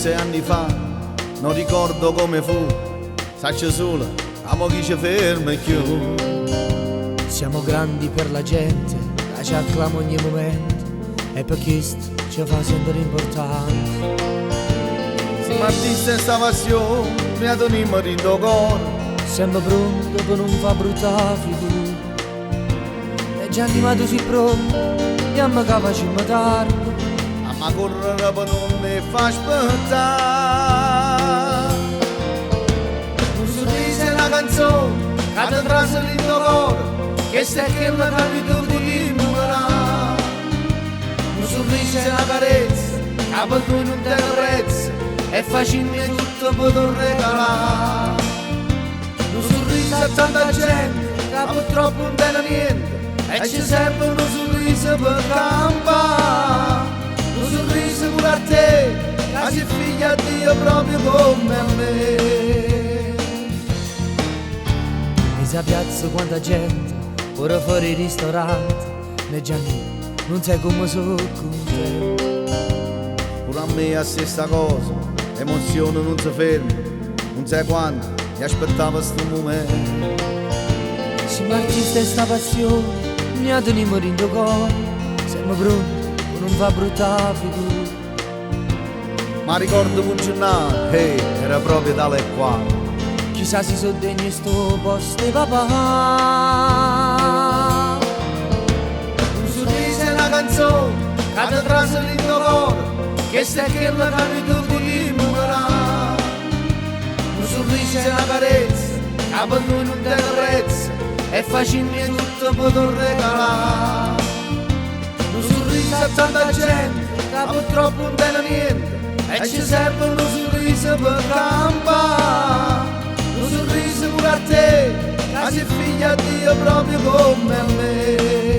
6 anni fa, non ricordo come fu, saccio solo, amo chi ci ferma e più. Siamo grandi per la gente, la ci acclama ogni momento, e per questo ci fa sentire importanti. Se m'artista è sta passione, mi adonimo rindo cuore, Sempre pronto per non fa brutta figura, e già animato si pronto, andiamo che facciamo tardi. ma correre per non mi fa aspettare. Un sorriso e una canzone che ti trasce nel tuo cuore, che stai che la capito di imparare. Un sorriso e una carezza che per tu non ti prezza, e facciamo tutto per tu regalare. Un sorriso a tanta gente che purtroppo non tiene niente, e ci serve un sorriso per campare. Un sorriso pure a te, che sei figlia di Dio proprio come a me. E se a piazza quanta gente, pure fuori il ristorante, né Gianni, non sai come sono contento. Pure a me è la stessa cosa, l'emozione non si ferma, non sai quando, mi aspettavo sto momento. Siamo artisti e sta passione, ne adoniamo rindo cuore, siamo pronti per non fa brutta figura. Ma ricordo un giornale, era proprio tale e quale. Chissà se sono degni sto posto di papà. Un sorriso e una canzone, che ti trasce nel tuo cuore, che stai che la capito di imparare. Un sorriso e una carezza, che per noi non ti prezza, e facciamo tutto per tu regalare. Un sorriso a tanta gente, che purtroppo non tiene niente, e ci serve un sorriso per campare. Un sorriso pure a te, che sei figlia di Dio proprio come a me.